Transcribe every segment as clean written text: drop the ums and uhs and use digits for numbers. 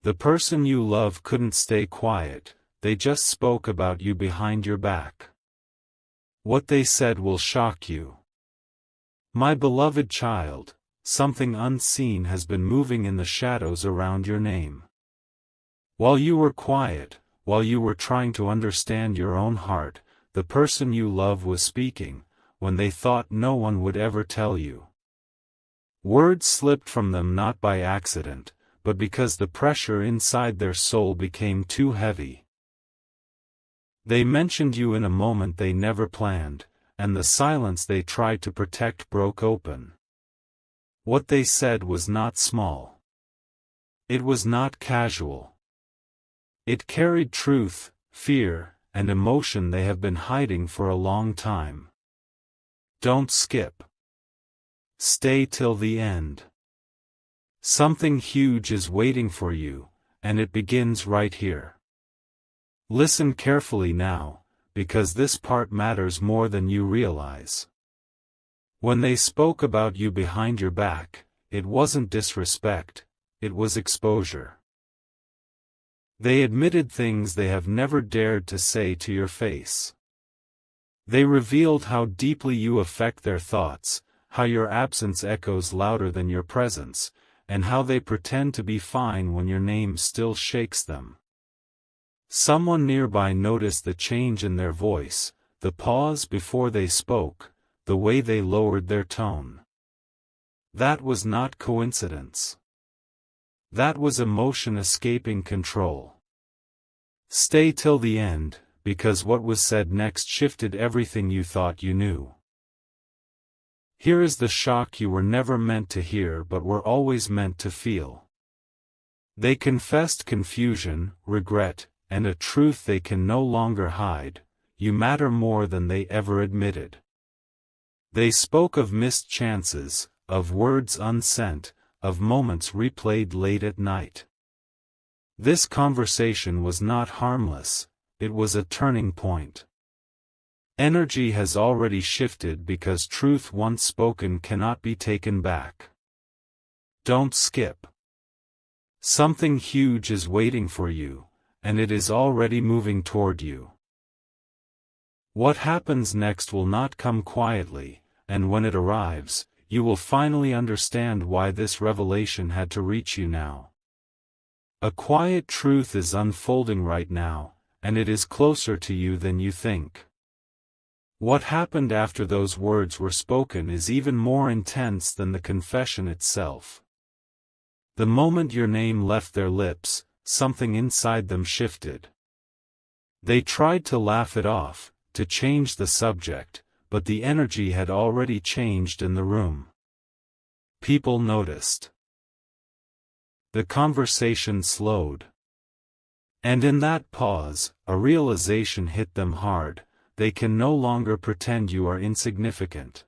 The person you love couldn't stay quiet, they just spoke about you behind your back. What they said will shock you. My beloved child, something unseen has been moving in the shadows around your name. While you were quiet, while you were trying to understand your own heart, the person you love was speaking, when they thought no one would ever tell you. Words slipped from them not by accident, but because the pressure inside their soul became too heavy. They mentioned you in a moment they never planned, and the silence they tried to protect broke open. What they said was not small. It was not casual. It carried truth, fear, and emotion they have been hiding for a long time. Don't skip. Stay till the end. Something huge is waiting for you, and it begins right here. Listen carefully now, because this part matters more than you realize. When they spoke about you behind your back, it wasn't disrespect, it was exposure. They admitted things they have never dared to say to your face. They revealed how deeply you affect their thoughts, how your absence echoes louder than your presence, and how they pretend to be fine when your name still shakes them. Someone nearby noticed the change in their voice, the pause before they spoke, the way they lowered their tone. That was not coincidence. That was emotion escaping control. Stay till the end, because what was said next shifted everything you thought you knew. Here is the shock you were never meant to hear but were always meant to feel. They confessed confusion, regret, and a truth they can no longer hide: you matter more than they ever admitted. They spoke of missed chances, of words unsent, of moments replayed late at night. This conversation was not harmless, it was a turning point. Energy has already shifted because truth once spoken cannot be taken back. Don't skip. Something huge is waiting for you, and it is already moving toward you. What happens next will not come quietly, and when it arrives, you will finally understand why this revelation had to reach you now. A quiet truth is unfolding right now, and it is closer to you than you think. What happened after those words were spoken is even more intense than the confession itself. The moment your name left their lips, something inside them shifted. They tried to laugh it off, to change the subject, but the energy had already changed in the room. People noticed. The conversation slowed. And in that pause, a realization hit them hard: they can no longer pretend you are insignificant.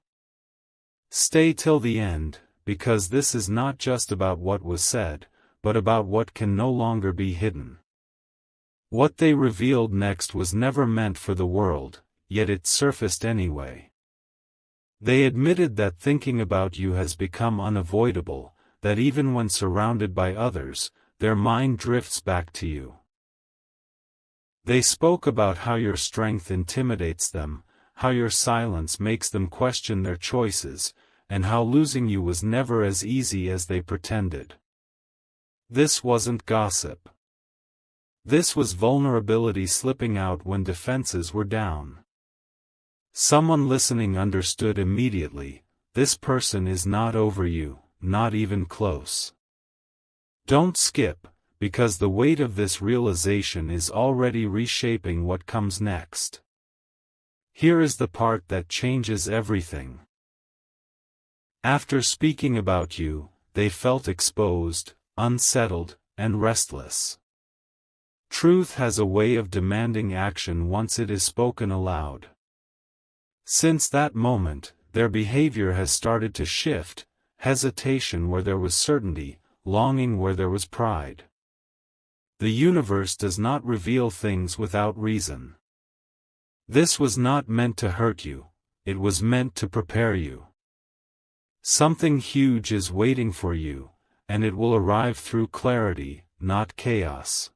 Stay till the end, because this is not just about what was said, but about what can no longer be hidden. What they revealed next was never meant for the world, yet it surfaced anyway. They admitted that thinking about you has become unavoidable, that even when surrounded by others, their mind drifts back to you. They spoke about how your strength intimidates them, how your silence makes them question their choices, and how losing you was never as easy as they pretended. This wasn't gossip. This was vulnerability slipping out when defenses were down. Someone listening understood immediately: this person is not over you, not even close. Don't skip, because the weight of this realization is already reshaping what comes next. Here is the part that changes everything. After speaking about you, they felt exposed, unsettled, and restless. Truth has a way of demanding action once it is spoken aloud. Since that moment, their behavior has started to shift: hesitation where there was certainty, longing where there was pride. The universe does not reveal things without reason. This was not meant to hurt you, it was meant to prepare you. Something huge is waiting for you, and it will arrive through clarity, not chaos.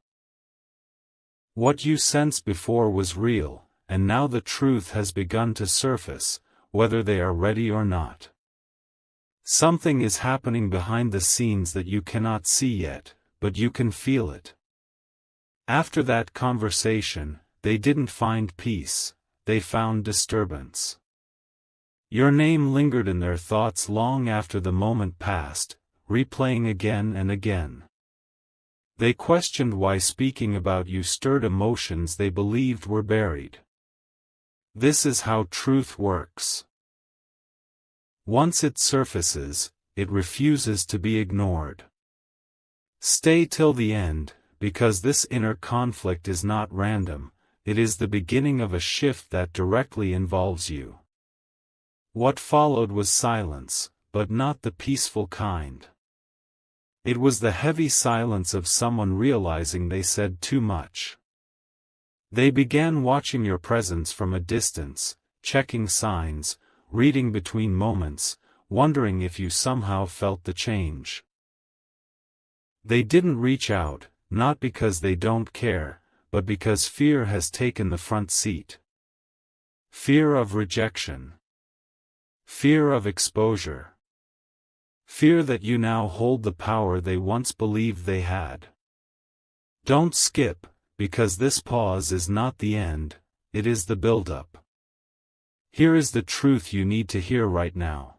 What you sensed before was real, and now the truth has begun to surface, whether they are ready or not. Something is happening behind the scenes that you cannot see yet, but you can feel it. After that conversation, they didn't find peace, they found disturbance. Your name lingered in their thoughts long after the moment passed, replaying again and again. They questioned why speaking about you stirred emotions they believed were buried. This is how truth works. Once it surfaces, it refuses to be ignored. Stay till the end, because this inner conflict is not random, it is the beginning of a shift that directly involves you. What followed was silence, but not the peaceful kind. It was the heavy silence of someone realizing they said too much. They began watching your presence from a distance, checking signs, reading between moments, wondering if you somehow felt the change. They didn't reach out, not because they don't care, but because fear has taken the front seat. Fear of rejection. Fear of exposure. Fear that you now hold the power they once believed they had. Don't skip, because this pause is not the end, it is the build-up. Here is the truth you need to hear right now.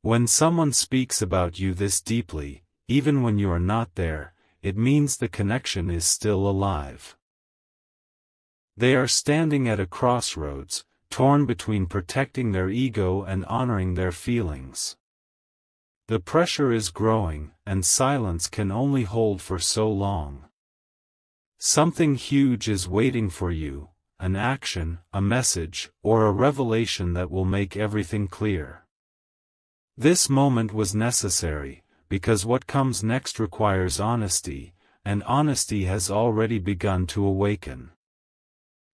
When someone speaks about you this deeply, even when you are not there, it means the connection is still alive. They are standing at a crossroads, torn between protecting their ego and honoring their feelings. The pressure is growing, and silence can only hold for so long. Something huge is waiting for you, an action, a message, or a revelation that will make everything clear. This moment was necessary, because what comes next requires honesty, and honesty has already begun to awaken.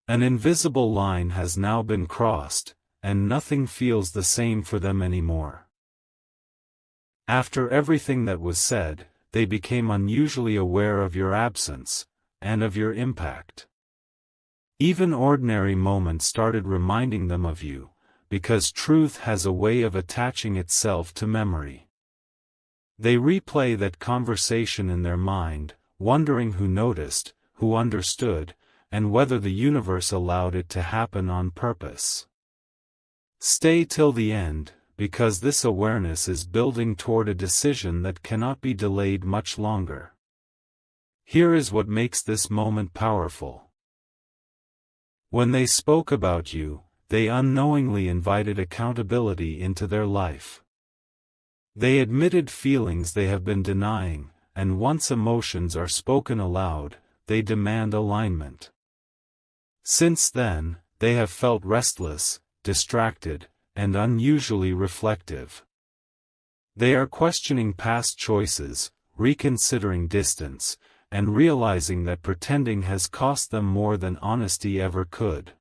An invisible line has now been crossed, and nothing feels the same for them anymore. After everything that was said, they became unusually aware of your absence, and of your impact. Even ordinary moments started reminding them of you, because truth has a way of attaching itself to memory. They replay that conversation in their mind, wondering who noticed, who understood, and whether the universe allowed it to happen on purpose. Stay till the end, because this awareness is building toward a decision that cannot be delayed much longer. Here is what makes this moment powerful. When they spoke about you, they unknowingly invited accountability into their life. They admitted feelings they have been denying, and once emotions are spoken aloud, they demand alignment. Since then, they have felt restless, distracted, and unusually reflective. They are questioning past choices, reconsidering distance, and realizing that pretending has cost them more than honesty ever could.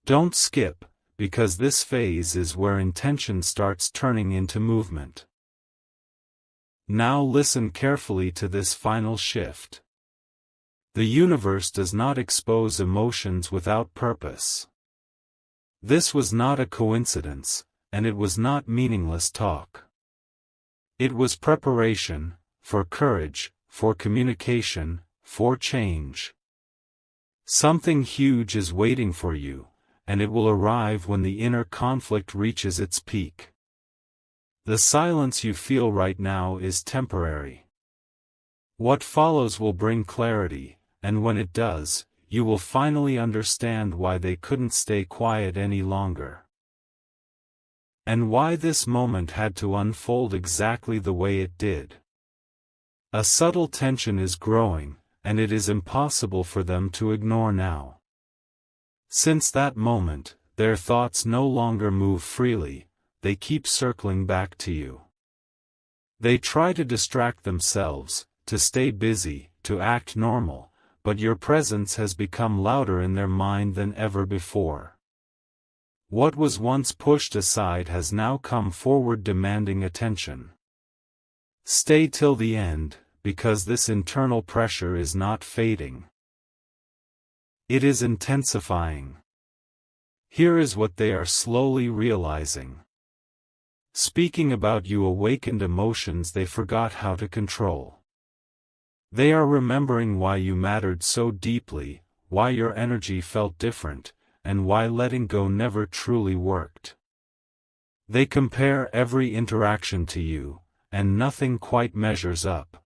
Don't skip, because this phase is where intention starts turning into movement. Now listen carefully to this final shift. The universe does not expose emotions without purpose. This was not a coincidence, and it was not meaningless talk. It was preparation, for courage, for communication, for change. Something huge is waiting for you, and it will arrive when the inner conflict reaches its peak. The silence you feel right now is temporary. What follows will bring clarity, and when it does, you will finally understand why they couldn't stay quiet any longer. And why this moment had to unfold exactly the way it did. A subtle tension is growing, and it is impossible for them to ignore now. Since that moment, their thoughts no longer move freely, they keep circling back to you. They try to distract themselves, to stay busy, to act normal, but your presence has become louder in their mind than ever before. What was once pushed aside has now come forward demanding attention. Stay till the end, because this internal pressure is not fading. It is intensifying. Here is what they are slowly realizing. Speaking about you awakened emotions they forgot how to control. They are remembering why you mattered so deeply, why your energy felt different, and why letting go never truly worked. They compare every interaction to you, and nothing quite measures up.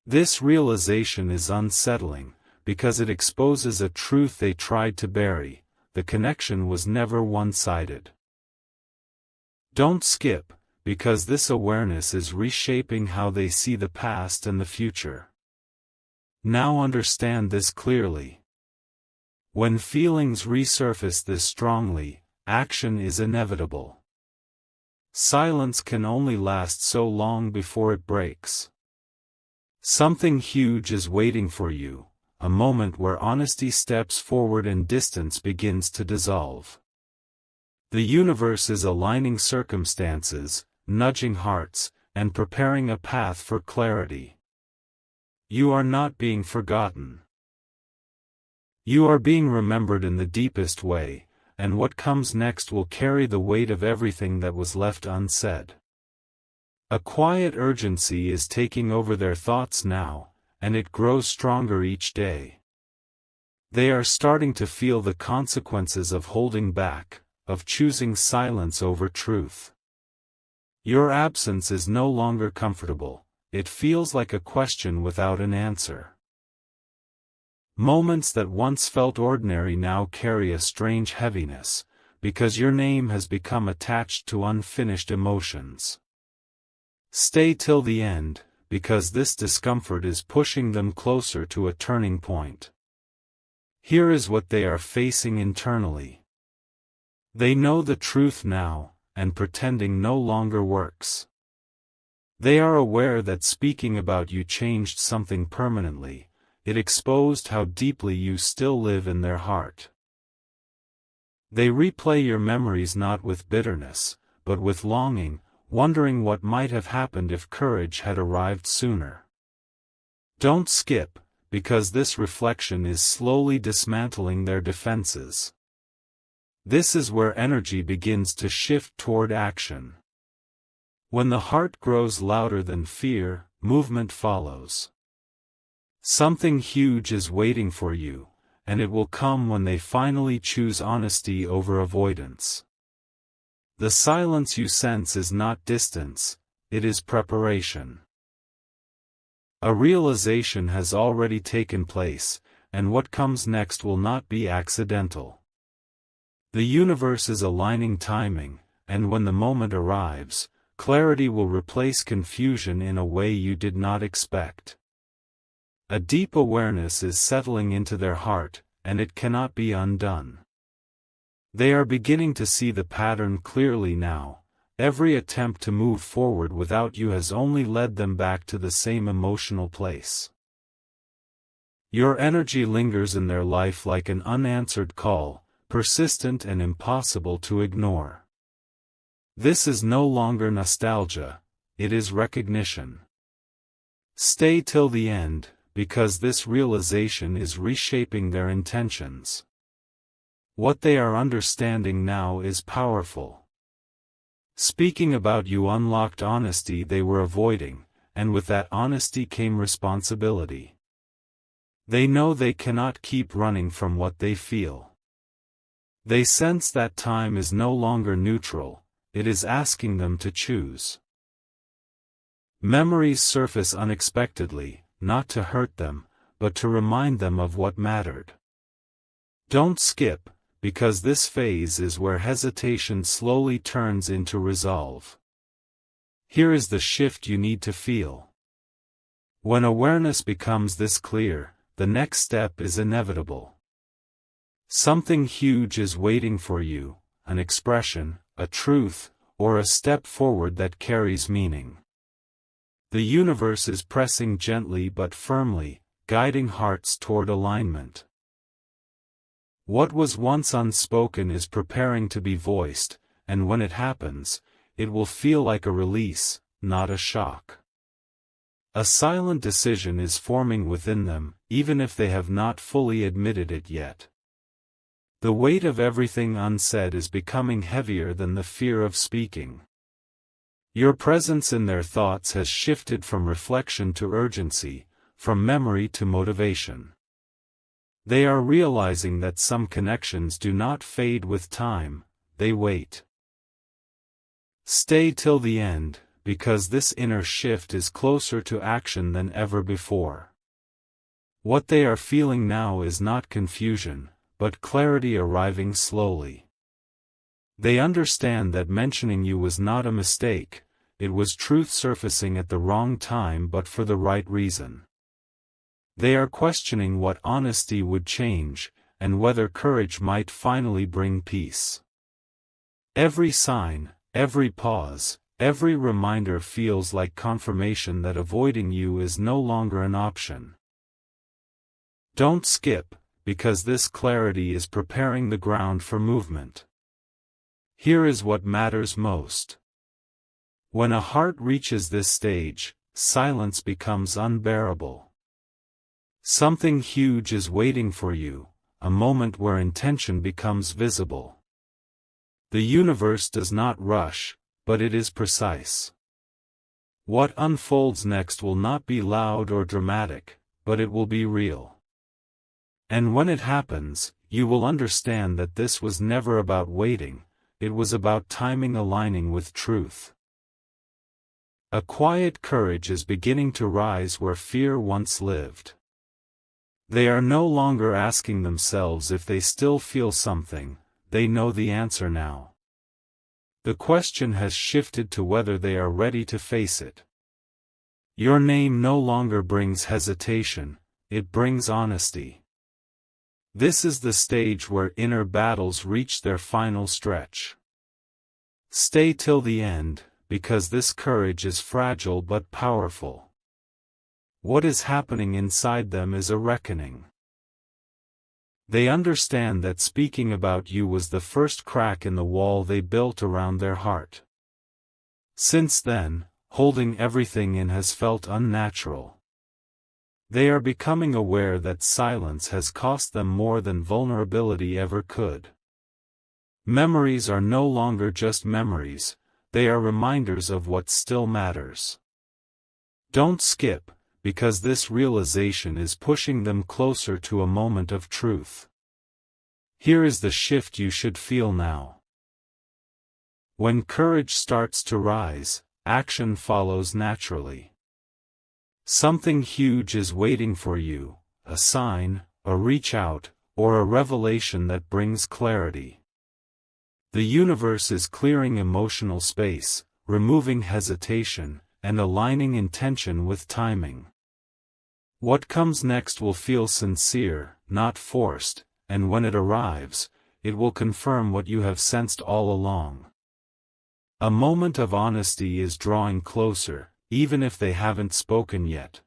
This realization is unsettling, because it exposes a truth they tried to bury: the connection was never one-sided. Don't skip, because this awareness is reshaping how they see the past and the future. Now understand this clearly. When feelings resurface this strongly, action is inevitable. Silence can only last so long before it breaks. Something huge is waiting for you, a moment where honesty steps forward and distance begins to dissolve. The universe is aligning circumstances, nudging hearts, and preparing a path for clarity. You are not being forgotten. You are being remembered in the deepest way, and what comes next will carry the weight of everything that was left unsaid. A quiet urgency is taking over their thoughts now, and it grows stronger each day. They are starting to feel the consequences of holding back, of choosing silence over truth. Your absence is no longer comfortable, it feels like a question without an answer. Moments that once felt ordinary now carry a strange heaviness, because your name has become attached to unfinished emotions. Stay till the end, because this discomfort is pushing them closer to a turning point. Here is what they are facing internally. They know the truth now, and pretending no longer works. They are aware that speaking about you changed something permanently. It exposed how deeply you still live in their heart. They replay your memories not with bitterness, but with longing, wondering what might have happened if courage had arrived sooner. Don't skip, because this reflection is slowly dismantling their defenses. This is where energy begins to shift toward action. When the heart grows louder than fear, movement follows. Something huge is waiting for you, and it will come when they finally choose honesty over avoidance. The silence you sense is not distance, it is preparation. A realization has already taken place, and what comes next will not be accidental. The universe is aligning timing, and when the moment arrives, clarity will replace confusion in a way you did not expect. A deep awareness is settling into their heart, and it cannot be undone. They are beginning to see the pattern clearly now. Every attempt to move forward without you has only led them back to the same emotional place. Your energy lingers in their life like an unanswered call, persistent and impossible to ignore. This is no longer nostalgia, it is recognition. Stay till the end, because this realization is reshaping their intentions. What they are understanding now is powerful. Speaking about you unlocked honesty they were avoiding, and with that honesty came responsibility. They know they cannot keep running from what they feel. They sense that time is no longer neutral, it is asking them to choose. Memories surface unexpectedly, not to hurt them, but to remind them of what mattered. Don't skip, because this phase is where hesitation slowly turns into resolve. Here is the shift you need to feel. When awareness becomes this clear, the next step is inevitable. Something huge is waiting for you, an expression, a truth, or a step forward that carries meaning. The universe is pressing gently but firmly, guiding hearts toward alignment. What was once unspoken is preparing to be voiced, and when it happens, it will feel like a release, not a shock. A silent decision is forming within them, even if they have not fully admitted it yet. The weight of everything unsaid is becoming heavier than the fear of speaking. Your presence in their thoughts has shifted from reflection to urgency, from memory to motivation. They are realizing that some connections do not fade with time, they wait. Stay till the end, because this inner shift is closer to action than ever before. What they are feeling now is not confusion, but clarity arriving slowly. They understand that mentioning you was not a mistake, it was truth surfacing at the wrong time but for the right reason. They are questioning what honesty would change, and whether courage might finally bring peace. Every sign, every pause, every reminder feels like confirmation that avoiding you is no longer an option. Don't skip, because this clarity is preparing the ground for movement. Here is what matters most. When a heart reaches this stage, silence becomes unbearable. Something huge is waiting for you, a moment where intention becomes visible. The universe does not rush, but it is precise. What unfolds next will not be loud or dramatic, but it will be real. And when it happens, you will understand that this was never about waiting, it was about timing aligning with truth. A quiet courage is beginning to rise where fear once lived. They are no longer asking themselves if they still feel something, they know the answer now. The question has shifted to whether they are ready to face it. Your name no longer brings hesitation, it brings honesty. This is the stage where inner battles reach their final stretch. Stay till the end, because this courage is fragile but powerful. What is happening inside them is a reckoning. They understand that speaking about you was the first crack in the wall they built around their heart. Since then, holding everything in has felt unnatural. They are becoming aware that silence has cost them more than vulnerability ever could. Memories are no longer just memories, they are reminders of what still matters. Don't skip, because this realization is pushing them closer to a moment of truth. Here is the shift you should feel now. When courage starts to rise, action follows naturally. Something huge is waiting for you, a sign, a reach out, or a revelation that brings clarity. The universe is clearing emotional space, removing hesitation, and aligning intention with timing. What comes next will feel sincere, not forced, and when it arrives, it will confirm what you have sensed all along. A moment of honesty is drawing closer, even if they haven't spoken yet.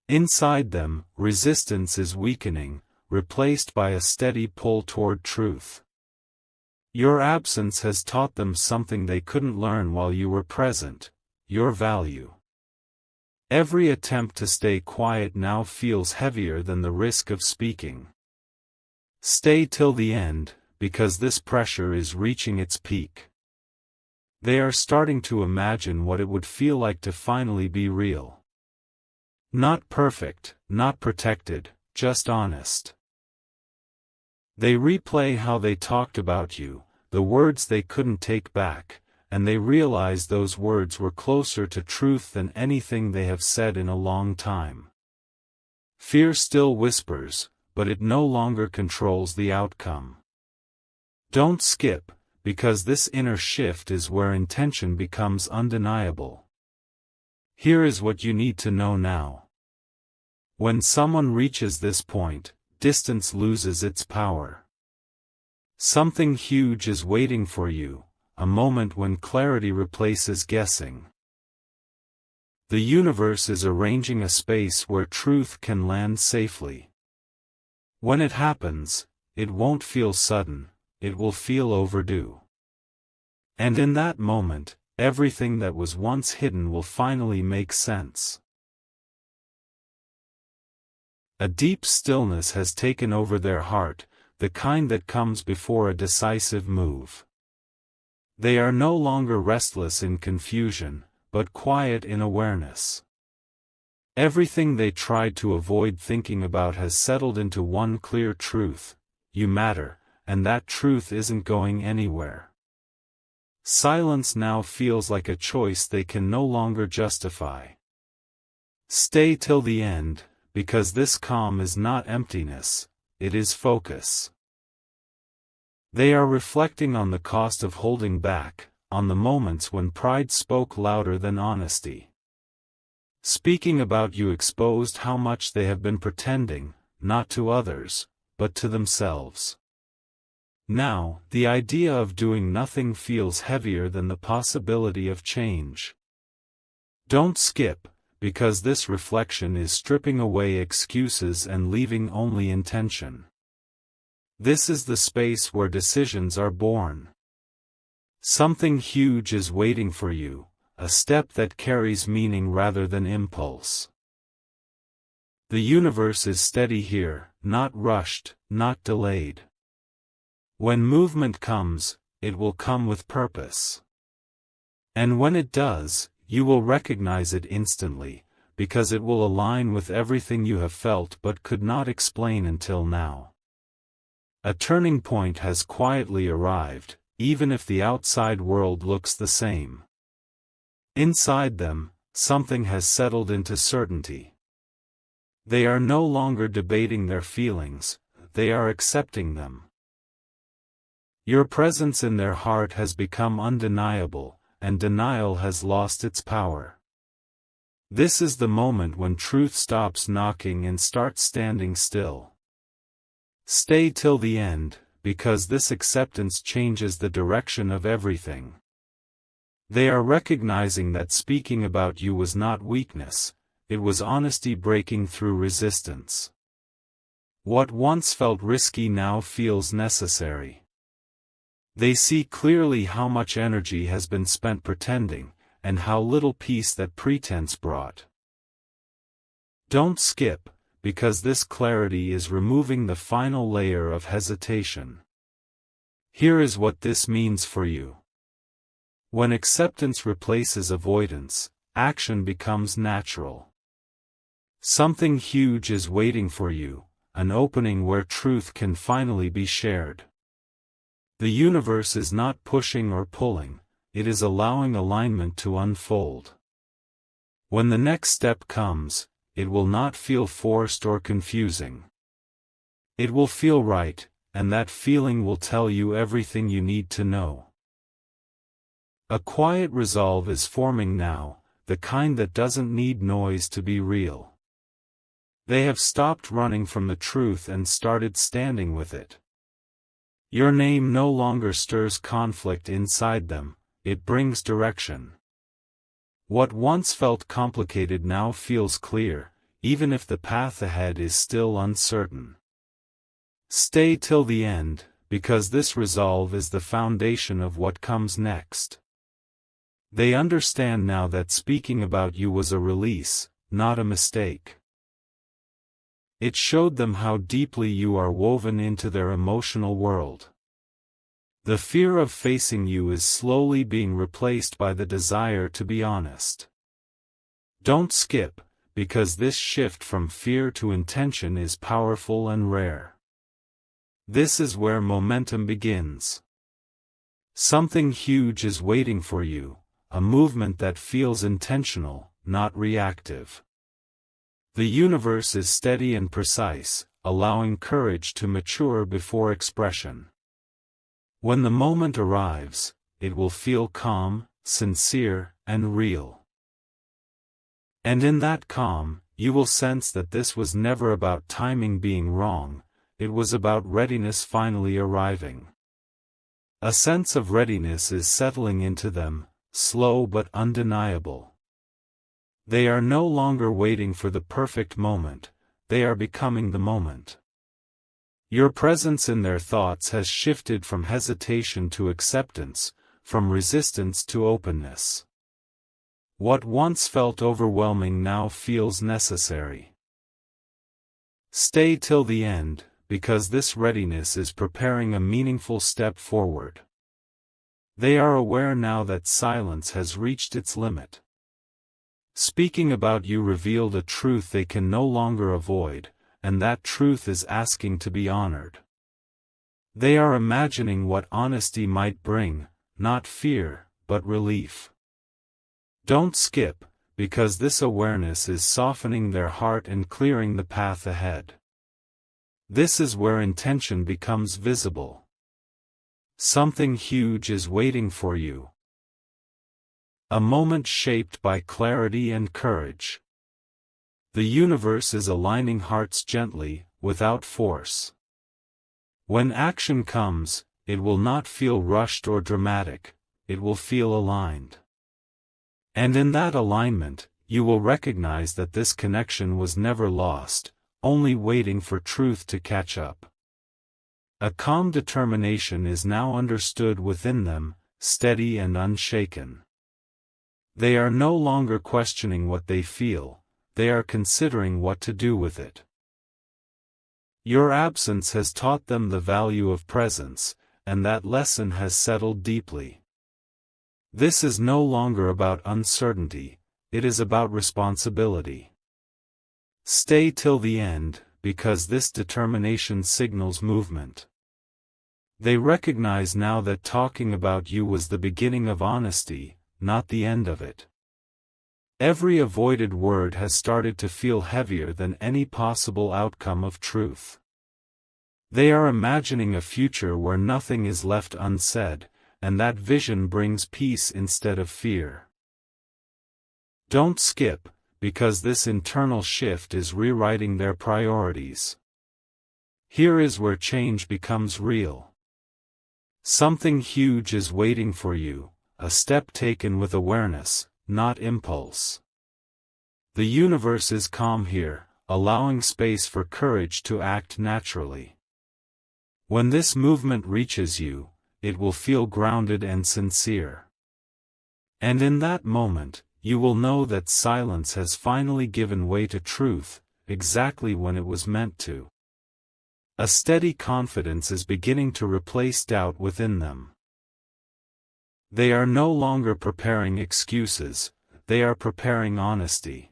Inside them, resistance is weakening, replaced by a steady pull toward truth. Your absence has taught them something they couldn't learn while you were present, your value. Every attempt to stay quiet now feels heavier than the risk of speaking. Stay till the end, because this pressure is reaching its peak. They are starting to imagine what it would feel like to finally be real. Not perfect, not protected, just honest. They replay how they talked about you, the words they couldn't take back, and they realize those words were closer to truth than anything they have said in a long time. Fear still whispers, but it no longer controls the outcome. Don't skip, because this inner shift is where intention becomes undeniable. Here is what you need to know now. When someone reaches this point, distance loses its power. Something huge is waiting for you, a moment when clarity replaces guessing. The universe is arranging a space where truth can land safely. When it happens, it won't feel sudden, it will feel overdue. And in that moment, everything that was once hidden will finally make sense. A deep stillness has taken over their heart, the kind that comes before a decisive move. They are no longer restless in confusion, but quiet in awareness. Everything they tried to avoid thinking about has settled into one clear truth: you matter, and that truth isn't going anywhere. Silence now feels like a choice they can no longer justify. Stay till the end, because this calm is not emptiness, it is focus. They are reflecting on the cost of holding back, on the moments when pride spoke louder than honesty. Speaking about you exposed how much they have been pretending, not to others, but to themselves. Now, the idea of doing nothing feels heavier than the possibility of change. Don't skip, because this reflection is stripping away excuses and leaving only intention. This is the space where decisions are born. Something huge is waiting for you, a step that carries meaning rather than impulse. The universe is steady here, not rushed, not delayed. When movement comes, it will come with purpose. And when it does, you will recognize it instantly, because it will align with everything you have felt but could not explain until now. A turning point has quietly arrived, even if the outside world looks the same. Inside them, something has settled into certainty. They are no longer debating their feelings, they are accepting them. Your presence in their heart has become undeniable, and denial has lost its power. This is the moment when truth stops knocking and starts standing still. Stay till the end, because this acceptance changes the direction of everything. They are recognizing that speaking about you was not weakness, it was honesty breaking through resistance. What once felt risky now feels necessary. They see clearly how much energy has been spent pretending, and how little peace that pretense brought. Don't skip, because this clarity is removing the final layer of hesitation. Here is what this means for you. When acceptance replaces avoidance, action becomes natural. Something huge is waiting for you, an opening where truth can finally be shared. The universe is not pushing or pulling, it is allowing alignment to unfold. When the next step comes, it will not feel forced or confusing. It will feel right, and that feeling will tell you everything you need to know. A quiet resolve is forming now, the kind that doesn't need noise to be real. They have stopped running from the truth and started standing with it. Your name no longer stirs conflict inside them, it brings direction. What once felt complicated now feels clear, even if the path ahead is still uncertain. Stay till the end, because this resolve is the foundation of what comes next. They understand now that speaking about you was a release, not a mistake. It showed them how deeply you are woven into their emotional world. The fear of facing you is slowly being replaced by the desire to be honest. Don't skip, because this shift from fear to intention is powerful and rare. This is where momentum begins. Something huge is waiting for you, a movement that feels intentional, not reactive. The universe is steady and precise, allowing courage to mature before expression. When the moment arrives, it will feel calm, sincere, and real. And in that calm, you will sense that this was never about timing being wrong, it was about readiness finally arriving. A sense of readiness is settling into them, slow but undeniable. They are no longer waiting for the perfect moment, they are becoming the moment. Your presence in their thoughts has shifted from hesitation to acceptance, from resistance to openness. What once felt overwhelming now feels necessary. Stay till the end, because this readiness is preparing a meaningful step forward. They are aware now that silence has reached its limit. Speaking about you revealed a truth they can no longer avoid, and that truth is asking to be honored. They are imagining what honesty might bring, not fear, but relief. Don't skip, because this awareness is softening their heart and clearing the path ahead. This is where intention becomes visible. Something huge is waiting for you. A moment shaped by clarity and courage. The universe is aligning hearts gently, without force. When action comes, it will not feel rushed or dramatic, it will feel aligned. And in that alignment, you will recognize that this connection was never lost, only waiting for truth to catch up. A calm determination is now understood within them, steady and unshaken. They are no longer questioning what they feel, they are considering what to do with it. Your absence has taught them the value of presence, and that lesson has settled deeply. This is no longer about uncertainty, it is about responsibility. Stay till the end, because this determination signals movement. They recognize now that talking about you was the beginning of honesty, not the end of it. Every avoided word has started to feel heavier than any possible outcome of truth. They are imagining a future where nothing is left unsaid, and that vision brings peace instead of fear. Don't skip, because this internal shift is rewriting their priorities. Here is where change becomes real. Something huge is waiting for you, a step taken with awareness, not impulse. The universe is calm here, allowing space for courage to act naturally. When this movement reaches you, it will feel grounded and sincere. And in that moment, you will know that silence has finally given way to truth, exactly when it was meant to. A steady confidence is beginning to replace doubt within them. They are no longer preparing excuses, they are preparing honesty.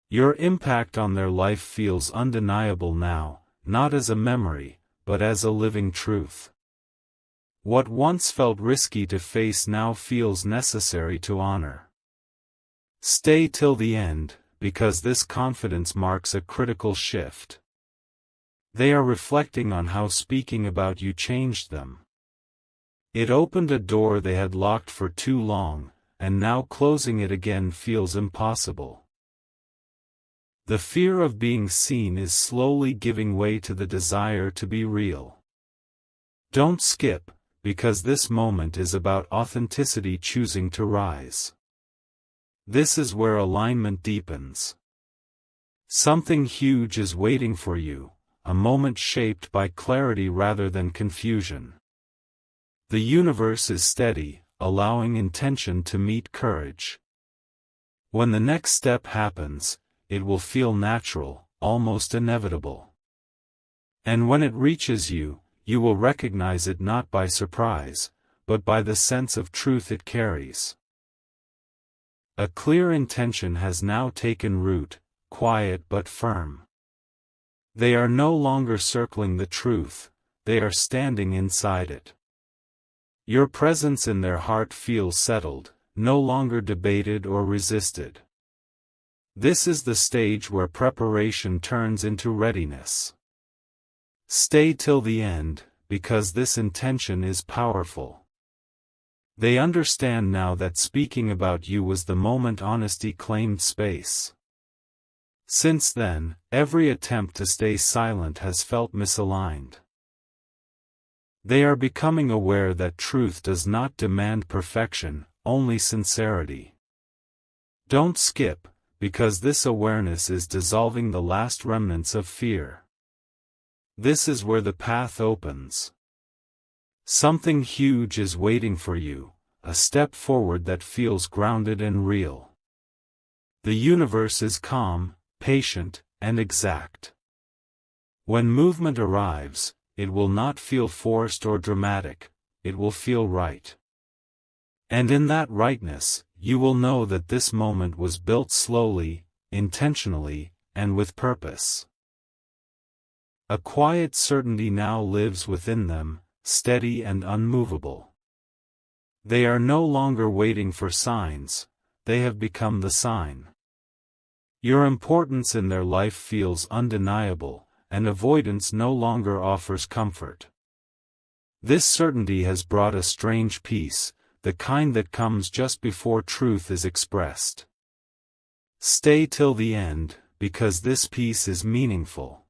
Your impact on their life feels undeniable now, not as a memory, but as a living truth. What once felt risky to face now feels necessary to honor. Stay till the end, because this confidence marks a critical shift. They are reflecting on how speaking about you changed them. It opened a door they had locked for too long, and now closing it again feels impossible. The fear of being seen is slowly giving way to the desire to be real. Don't skip, because this moment is about authenticity choosing to rise. This is where alignment deepens. Something huge is waiting for you, a moment shaped by clarity rather than confusion. The universe is steady, allowing intention to meet courage. When the next step happens, it will feel natural, almost inevitable. And when it reaches you, you will recognize it not by surprise, but by the sense of truth it carries. A clear intention has now taken root, quiet but firm. They are no longer circling the truth, they are standing inside it. Your presence in their heart feels settled, no longer debated or resisted. This is the stage where preparation turns into readiness. Stay till the end, because this intention is powerful. They understand now that speaking about you was the moment honesty claimed space. Since then, every attempt to stay silent has felt misaligned. They are becoming aware that truth does not demand perfection, only sincerity. Don't skip, because this awareness is dissolving the last remnants of fear. This is where the path opens. Something huge is waiting for you, a step forward that feels grounded and real. The universe is calm, patient, and exact. When movement arrives, it will not feel forced or dramatic, it will feel right. And in that rightness, you will know that this moment was built slowly, intentionally, and with purpose. A quiet certainty now lives within them, steady and unmovable. They are no longer waiting for signs, they have become the sign. Your importance in their life feels undeniable, and avoidance no longer offers comfort. This certainty has brought a strange peace, the kind that comes just before truth is expressed. Stay till the end, because this peace is meaningful.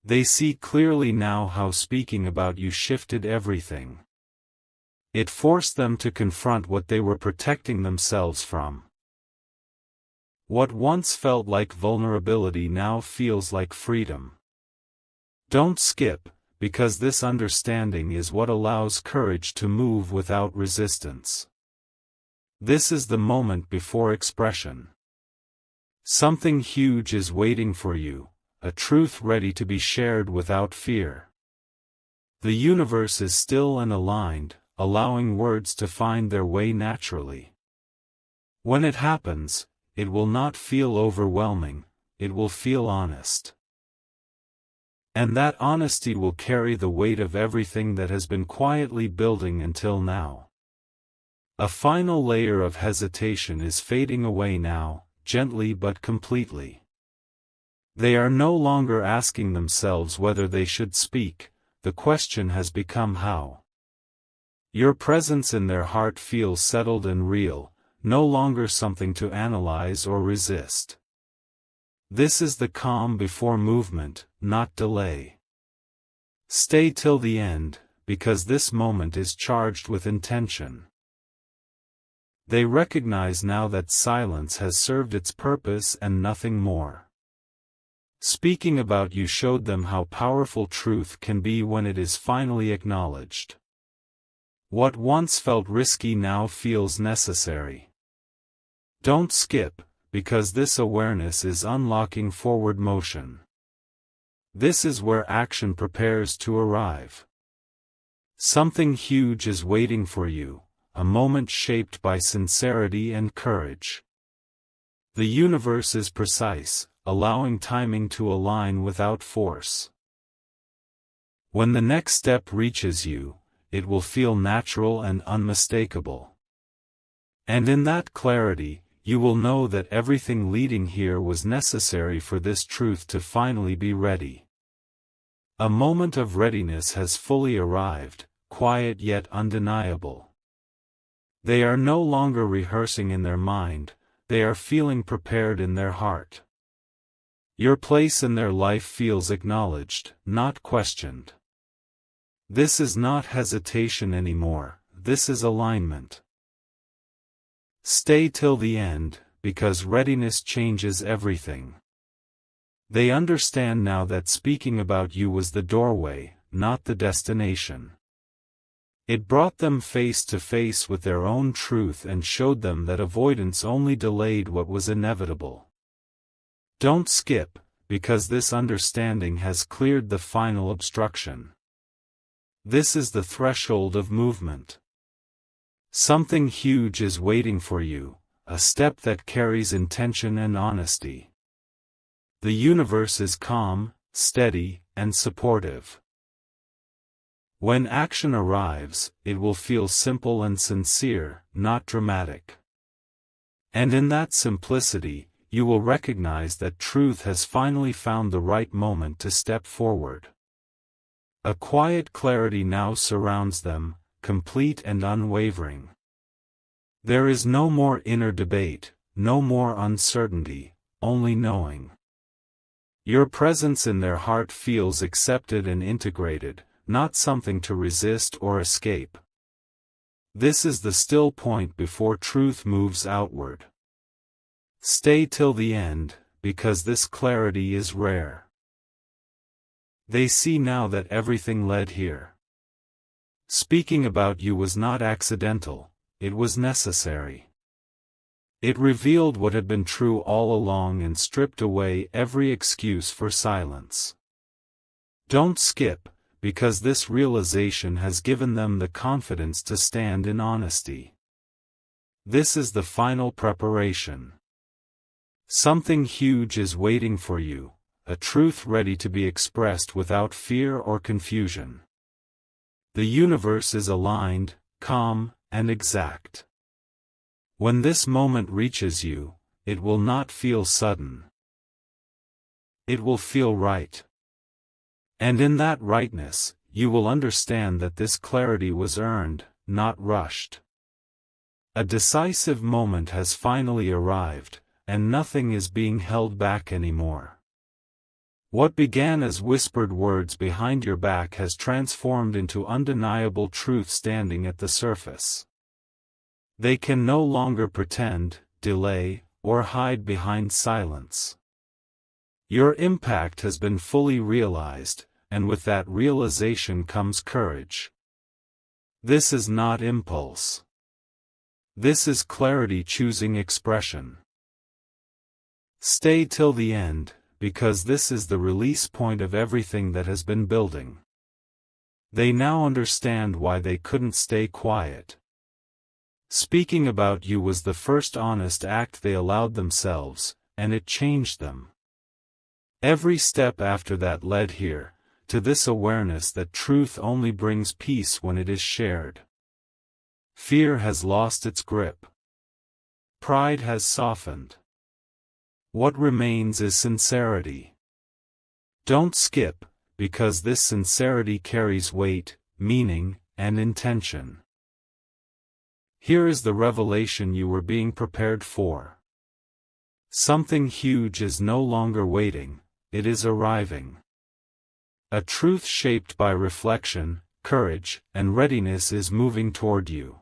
They see clearly now how speaking about you shifted everything. It forced them to confront what they were protecting themselves from. What once felt like vulnerability now feels like freedom. Don't skip, because this understanding is what allows courage to move without resistance. This is the moment before expression. Something huge is waiting for you, a truth ready to be shared without fear. The universe is still and aligned, allowing words to find their way naturally. When it happens, it will not feel overwhelming, it will feel honest. And that honesty will carry the weight of everything that has been quietly building until now. A final layer of hesitation is fading away now, gently but completely. They are no longer asking themselves whether they should speak, the question has become how. Your presence in their heart feels settled and real, no longer something to analyze or resist. This is the calm before movement, not delay. Stay till the end, because this moment is charged with intention. They recognize now that silence has served its purpose and nothing more. Speaking about you showed them how powerful truth can be when it is finally acknowledged. What once felt risky now feels necessary. Don't skip, because this awareness is unlocking forward motion. This is where action prepares to arrive. Something huge is waiting for you, a moment shaped by sincerity and courage. The universe is precise, allowing timing to align without force. When the next step reaches you, it will feel natural and unmistakable. And in that clarity, you will know that everything leading here was necessary for this truth to finally be ready. A moment of readiness has fully arrived, quiet yet undeniable. They are no longer rehearsing in their mind, they are feeling prepared in their heart. Your place in their life feels acknowledged, not questioned. This is not hesitation anymore, this is alignment. Stay till the end, because readiness changes everything. They understand now that speaking about you was the doorway, not the destination. It brought them face to face with their own truth and showed them that avoidance only delayed what was inevitable. Don't skip, because this understanding has cleared the final obstruction. This is the threshold of movement. Something huge is waiting for you, a step that carries intention and honesty. The universe is calm, steady, and supportive. When action arrives, it will feel simple and sincere, not dramatic. And in that simplicity, you will recognize that truth has finally found the right moment to step forward. A quiet clarity now surrounds them, complete and unwavering. There is no more inner debate, no more uncertainty, only knowing. Your presence in their heart feels accepted and integrated, not something to resist or escape. This is the still point before truth moves outward. Stay till the end, because this clarity is rare. They see now that everything led here. Speaking about you was not accidental, it was necessary. It revealed what had been true all along and stripped away every excuse for silence. Don't skip, because this realization has given them the confidence to stand in honesty. This is the final preparation. Something huge is waiting for you, a truth ready to be expressed without fear or confusion. The universe is aligned, calm, and exact. When this moment reaches you, it will not feel sudden. It will feel right. And in that rightness, you will understand that this clarity was earned, not rushed. A decisive moment has finally arrived, and nothing is being held back anymore. What began as whispered words behind your back has transformed into undeniable truth standing at the surface. They can no longer pretend, delay, or hide behind silence. Your impact has been fully realized, and with that realization comes courage. This is not impulse. This is clarity choosing expression. Stay till the end, because this is the release point of everything that has been building. They now understand why they couldn't stay quiet. Speaking about you was the first honest act they allowed themselves, and it changed them. Every step after that led here, to this awareness that truth only brings peace when it is shared. Fear has lost its grip. Pride has softened. What remains is sincerity. Don't skip, because this sincerity carries weight, meaning, and intention. Here is the revelation you were being prepared for. Something huge is no longer waiting, it is arriving. A truth shaped by reflection, courage, and readiness is moving toward you.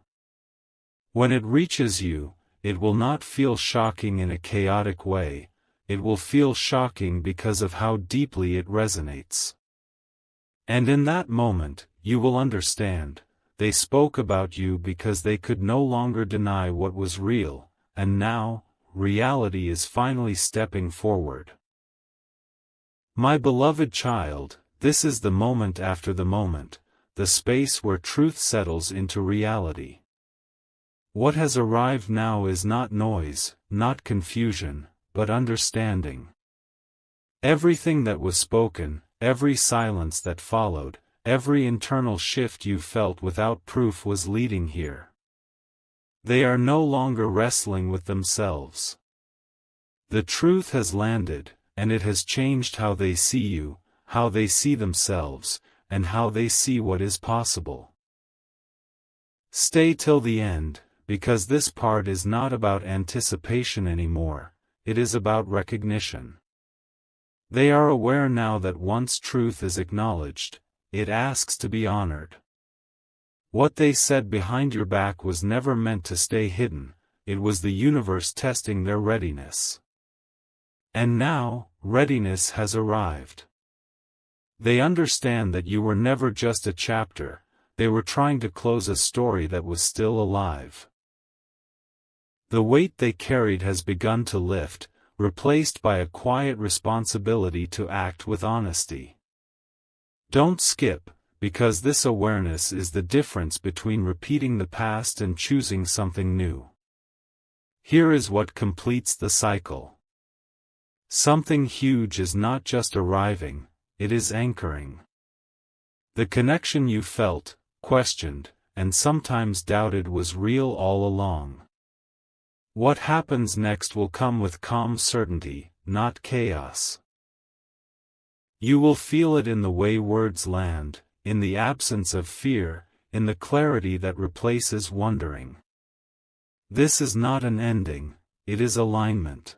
When it reaches you, it will not feel shocking in a chaotic way, it will feel shocking because of how deeply it resonates. And in that moment, you will understand, they spoke about you because they could no longer deny what was real, and now, reality is finally stepping forward. My beloved child, this is the moment after the moment, the space where truth settles into reality. What has arrived now is not noise, not confusion, but understanding. Everything that was spoken, every silence that followed, every internal shift you felt without proof was leading here. They are no longer wrestling with themselves. The truth has landed, and it has changed how they see you, how they see themselves, and how they see what is possible. Stay till the end, because this part is not about anticipation anymore, it is about recognition. They are aware now that once truth is acknowledged, it asks to be honored. What they said behind your back was never meant to stay hidden, it was the universe testing their readiness. And now, readiness has arrived. They understand that you were never just a chapter, they were trying to close a story that was still alive. The weight they carried has begun to lift, replaced by a quiet responsibility to act with honesty. Don't skip, because this awareness is the difference between repeating the past and choosing something new. Here is what completes the cycle. Something huge is not just arriving, it is anchoring. The connection you felt, questioned, and sometimes doubted was real all along. What happens next will come with calm certainty, not chaos. You will feel it in the way words land, in the absence of fear, in the clarity that replaces wondering. This is not an ending, it is alignment.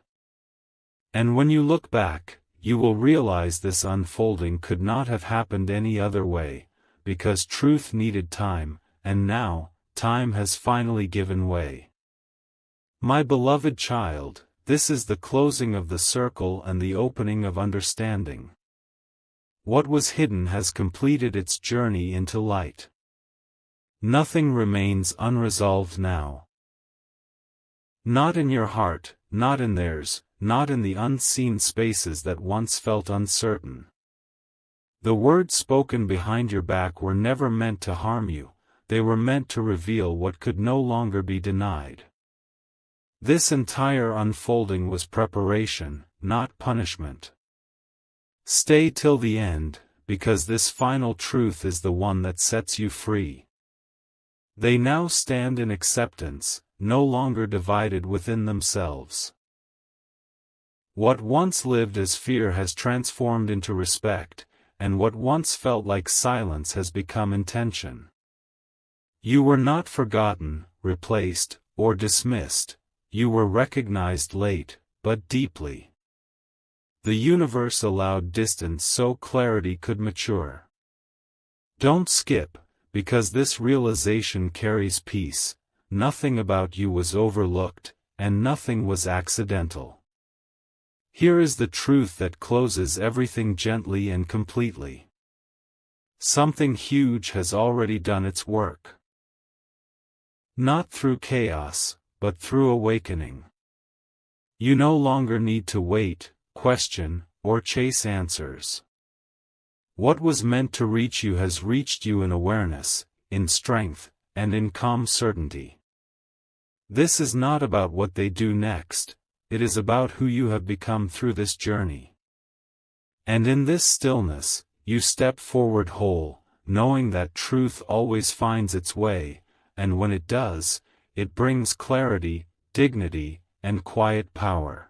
And when you look back, you will realize this unfolding could not have happened any other way, because truth needed time, and now, time has finally given way. My beloved child, this is the closing of the circle and the opening of understanding. What was hidden has completed its journey into light. Nothing remains unresolved now. Not in your heart, not in theirs, not in the unseen spaces that once felt uncertain. The words spoken behind your back were never meant to harm you, they were meant to reveal what could no longer be denied. This entire unfolding was preparation, not punishment. Stay till the end, because this final truth is the one that sets you free. They now stand in acceptance, no longer divided within themselves. What once lived as fear has transformed into respect, and what once felt like silence has become intention. You were not forgotten, replaced, or dismissed, you were recognized late, but deeply. The universe allowed distance so clarity could mature. Don't skip, because this realization carries peace. Nothing about you was overlooked, and nothing was accidental. Here is the truth that closes everything gently and completely. Something huge has already done its work. Not through chaos, but through awakening. You no longer need to wait, question, or chase answers. What was meant to reach you has reached you in awareness, in strength, and in calm certainty. This is not about what they do next, it is about who you have become through this journey. And in this stillness, you step forward whole, knowing that truth always finds its way, and when it does, it brings clarity, dignity, and quiet power.